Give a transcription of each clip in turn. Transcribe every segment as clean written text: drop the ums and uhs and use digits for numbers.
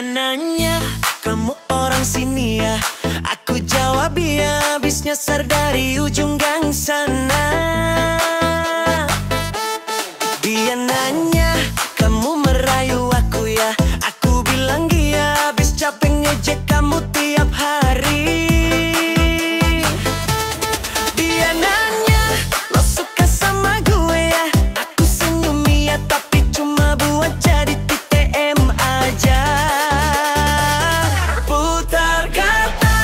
Dia nanya, kamu orang sini ya? Aku jawab iya, habis nyasar dari ujung gang sana. Dia nanya, kamu merayu aku ya? Aku bilang iya, habis capek ngejek kamu tiap hari. Dia nanya, lo suka sama gue ya? Aku senyum iya, tapi cuma buat jadi TTM aja. Putar kata,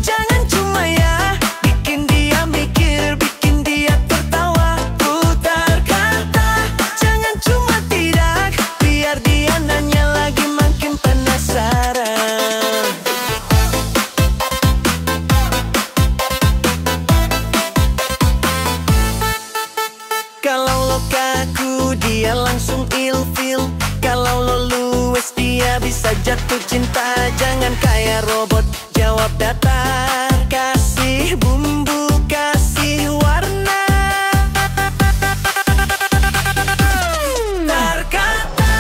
jangan cuma ya, bikin dia mikir, bikin dia tertawa. Putar kata, jangan cuma tidak, biar dia nanya lagi makin penasaran. Kalau lo kaku, dia langsung ilfil. Kalau lo luwes, dia bisa jatuh cinta. Jangan kayak robot, jawab datar. Kasih bumbu, kasih warna. Putar kata,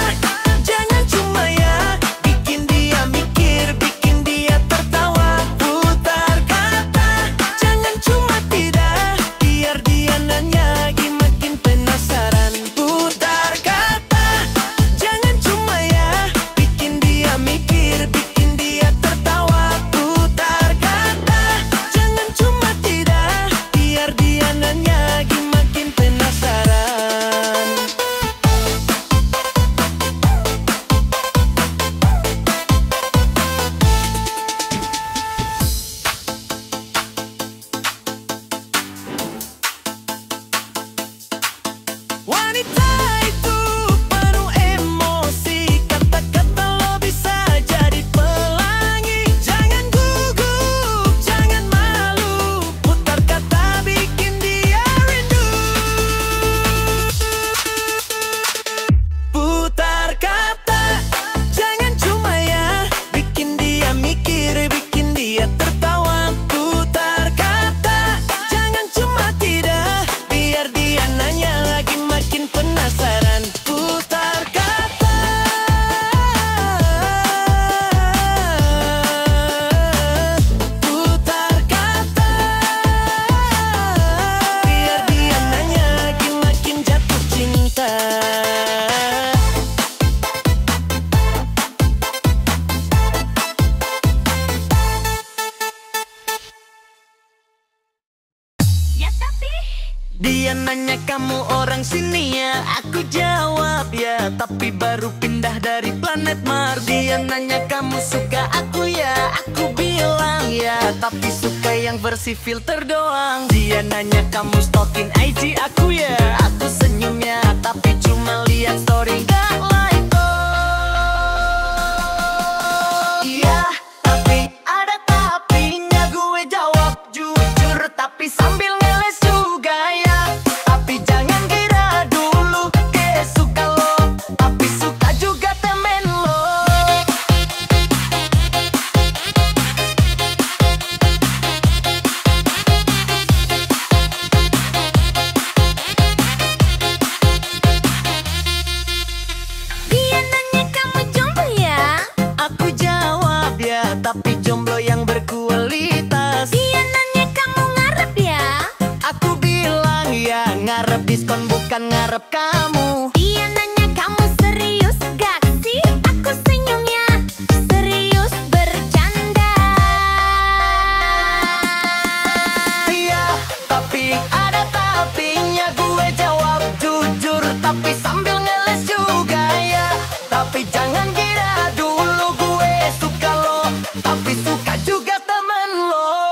jangan cuma ya, bikin dia mikir, bikin dia tertawa. Putar kata, jangan cuma tidak, biar dia nanya lagi makin penasaran. Putar kata, jangan cuma ya, bikin dia mikir, bikin dia tertawa. Putar kata, jangan cuma tidak, biar dia nanya lagi makin penasaran. Wanita itu penuh emosi, kata-kata lo bisa jadi pelangi. Jangan gugup, jangan malu, putar kata bikin dia rindu. Putar kata, jangan cuma ya, bikin dia mikir, bikin dia tertawa. Putar kata, jangan cuma tidak, biar dia nanya lagi makin penasaran. Putar kata, putar kata, biar dia nanya lagi makin jatuh cinta. Ya tapi Dia nanya kamu orang sini ya? Aku jawab ya, tapi baru pindah dari planet Mars. Dia nanya kamu suka aku ya? Aku bilang ya, tapi suka yang versi filter doang. Dia nanya kamu stalking IG aku ya? Aku senyum ya, tapi cuma lihat story gak like. Oh iya, tapi ada tapinya. Gue jawab jujur, tapi sambil ngeles juga ya. Tapi jangan kira dulu dia suka lo, tapi suka juga temen lo. dia nanya kamu jomblo ya? Aku jawab ya, tapi jomblo yang berkualitas. Dia nanya kamu ngarep ya? Aku bilang ya, ngarep diskon bukan ngarep kamu. Dia nanya kamu serius gak sih? Aku senyum ya, serius bercanda. Iya, tapi ada tapinya. Gue jawab jujur, tapi sambil ngeles juga ya. Tapi jangan kira dulu gue suka lo, tapi suka juga temen lo.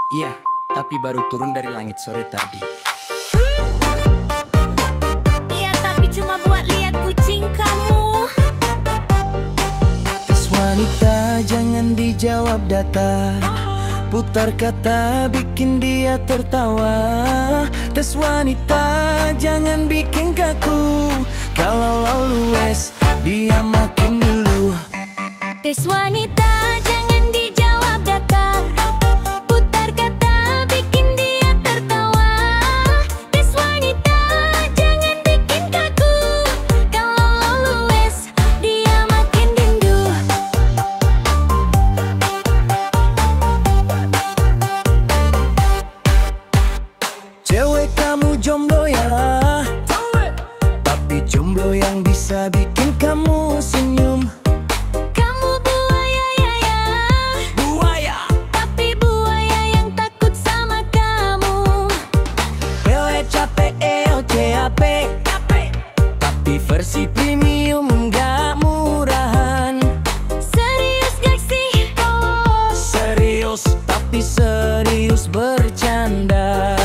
Iya, tapi baru turun dari langit sore tadi. Iya, tapi cuma buat lihat kucing kamu. Tes wanita jangan dijawab datar, putar kata bikin dia tertawa. Tes wanita jangan bikin kaku, kalau lo luwes dia makin dulu. Tes wanita jangan dijawab datar, putar kata bikin dia tertawa. Tes wanita jangan bikin kaku, kalau lo luwes dia makin rindu. Cewek kamu jomblo ya, tapi jomblo yang bisa bikin kamu senyum. Kamu buaya ya ya, Buaya tapi buaya yang takut sama kamu. Pewe capek EOCAP, tapi versi premium enggak murahan. Serius gak sih? Oh, Serius tapi serius bercanda.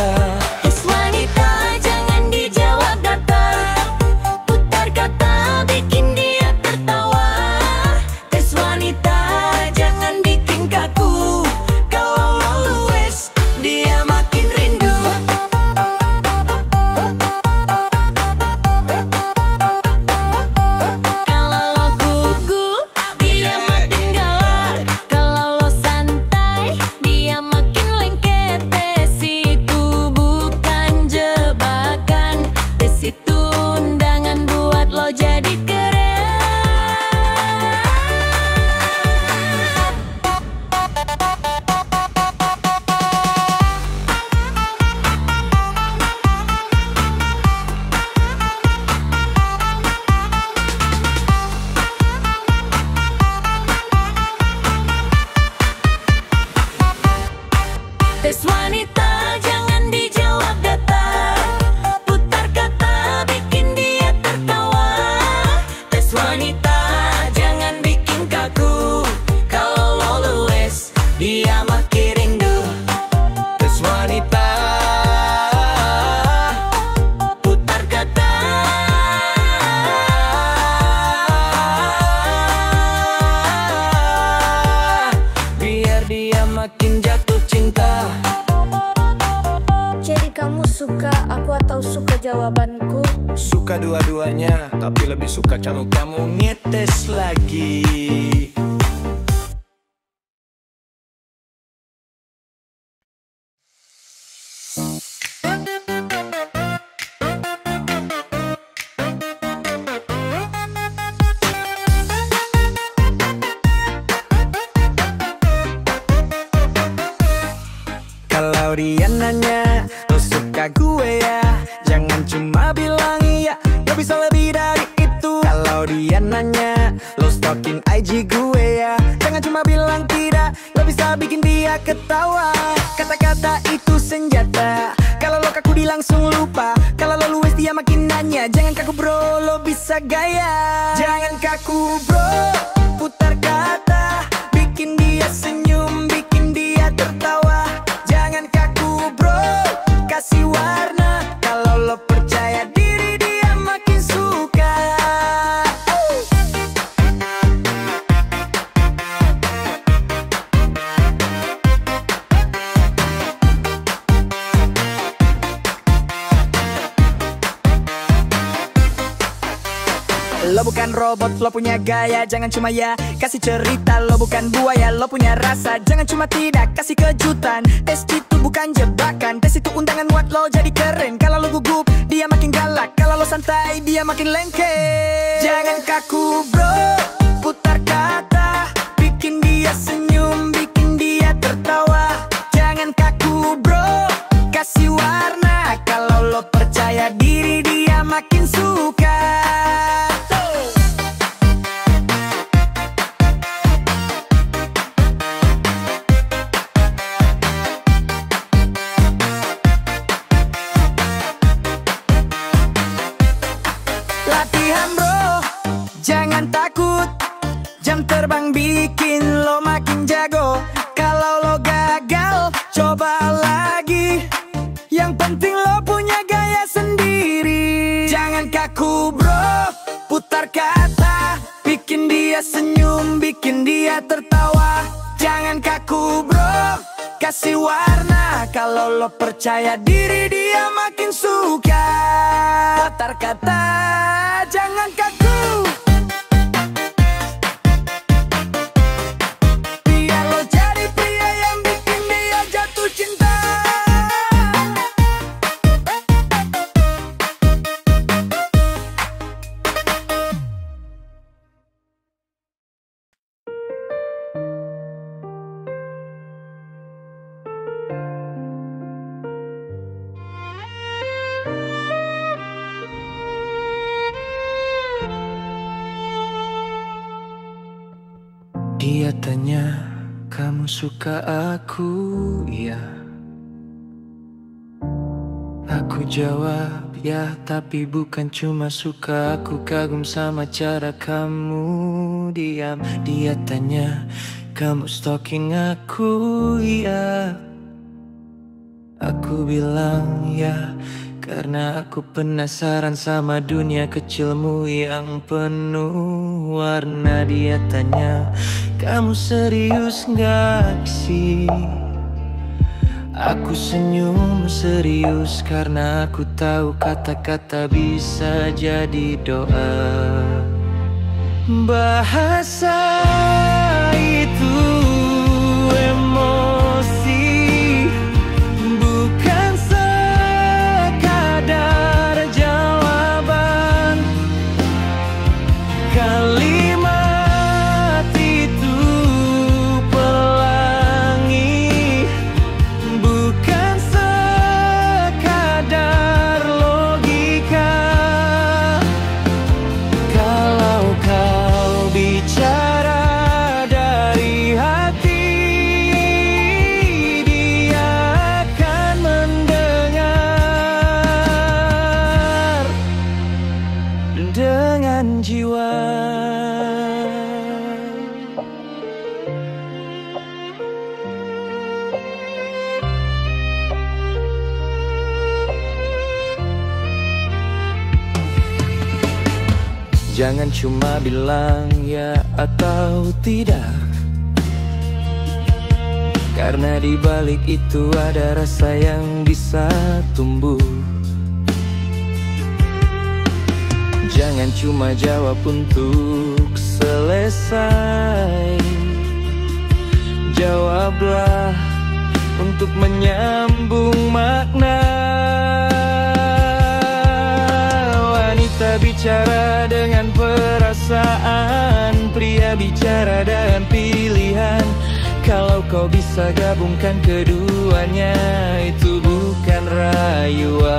tes wanita jangan dijawab datar, putar kata bikin dia tertawa. Tes wanita jangan bikin kaku, kalau lo luwes dia makin rindu. Kalau lo gugup, dia makin galak. Kalau lo santai, dia makin lengket. Tes itu bukan jebakan, tes itu undangan buat lo jadi keren. Tes wanita jangan dijawab datar, putar kata bikin dia tertawa. Tes wanita jangan bikin kaku, kalau lo luwes dia makin rindu. Tes wanita putar kata, biar dia makin jatuh cinta. Jadi kamu suka aku atau suka jawabanku? Suka dua-duanya, tapi lebih suka kalau kamu ngetes lagi. Kalau dia nanya, lo suka gue ya, jangan cuma bilang iya, lo bisa lebih dari itu. Kalau dia nanya, lo stalking IG gue ya, jangan cuma bilang tidak, lo bisa bikin dia ketawa. Kata-kata itu senjata, kalau lo kaku dia langsung lupa. Kalau lo luwes dia makin nanya, jangan kaku bro, lo bisa gaya. Jangan kaku bro, putar kata, bikin dia senyum, bikin dia tertawa. Jangan kaku bro, kasih warna, kalau lo percaya diri dia makin suka. Lo bukan robot, lo punya gaya, jangan cuma ya kasih cerita. Lo bukan buaya, lo punya rasa, jangan cuma tidak kasih kejutan. Tes itu bukan jebakan, tes itu undangan buat lo jadi keren. Kalau lo gugup, dia makin galak. Kalau lo santai, dia makin lengket. Jangan kaku bro, putar kata, bikin dia senyum, bikin dia tertawa. Jangan kaku bro, kasih warna, kalau lo percaya diri dia makin suka. Latihan bro, jangan takut, kasih warna. Kalau lo percaya diri dia makin suka. Putar kata jangan kaku. Biar lo jadi pria yang bikin dia jatuh cinta. Dia tanya, kamu suka aku, ya? Aku jawab, ya, tapi bukan cuma suka. Aku kagum sama cara kamu diam. Dia tanya, kamu stalking aku, ya? Aku bilang, ya, karena aku penasaran sama dunia kecilmu yang penuh warna. Dia tanya, kamu serius gak sih? Aku senyum serius karena aku tahu kata-kata bisa jadi doa. Bahasa itu emosi, bukan sekadar jawaban. Kalimat itu pelangi, bukan sekadar logika. Kalau kau bicara dari hati, dia akan mendengar dengan jiwa. Jangan cuma bilang ya atau tidak, karena di balik itu ada rasa yang bisa tumbuh. Jangan cuma jawab untuk selesai, jawablah untuk menyambung makna. Wanita bicara dengan perasaan, pria bicara dengan pilihan. Kalau kau bisa gabungkan keduanya, itu bukan rayuan,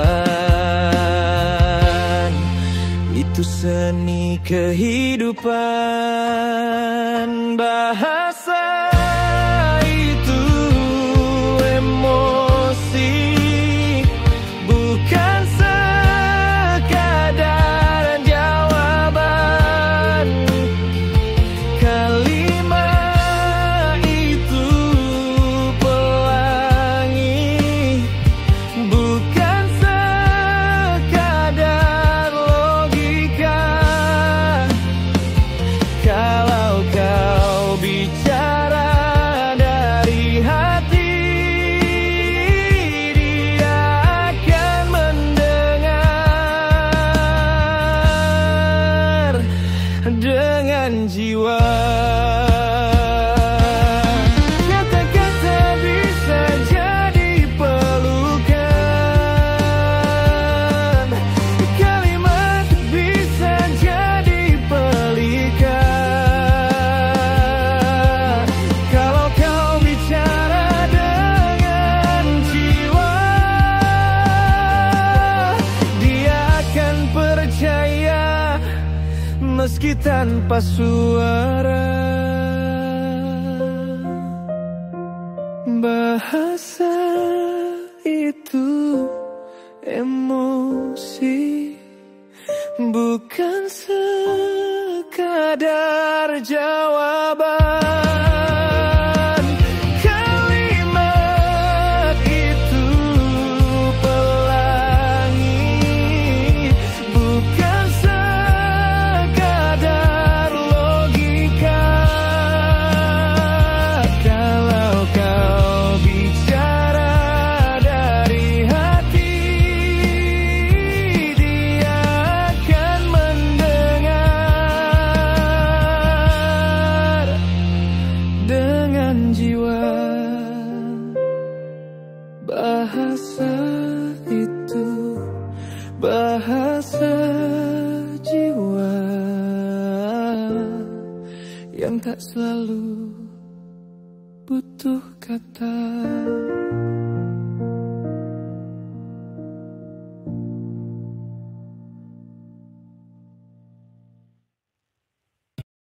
itu seni kehidupan. Bahasa itu emosi, bukan sekadar jawaban. Kalimat itu pelangi, bukan sekadar logika. Kalau kau bicara dari hati, dia akan mendengar dengan jiwa. Kata-kata bisa jadi pelukan, kalimat bisa jadi pelikan. Kalau kau bicara dengan jiwa, dia akan percaya meski tanpa suara. Bahasa itu emosi, bukan sekadar jawaban. Kalimat itu pelangi, bukan sekadar logika. Bahasa itu bahasa jiwa yang tak selalu butuh kata.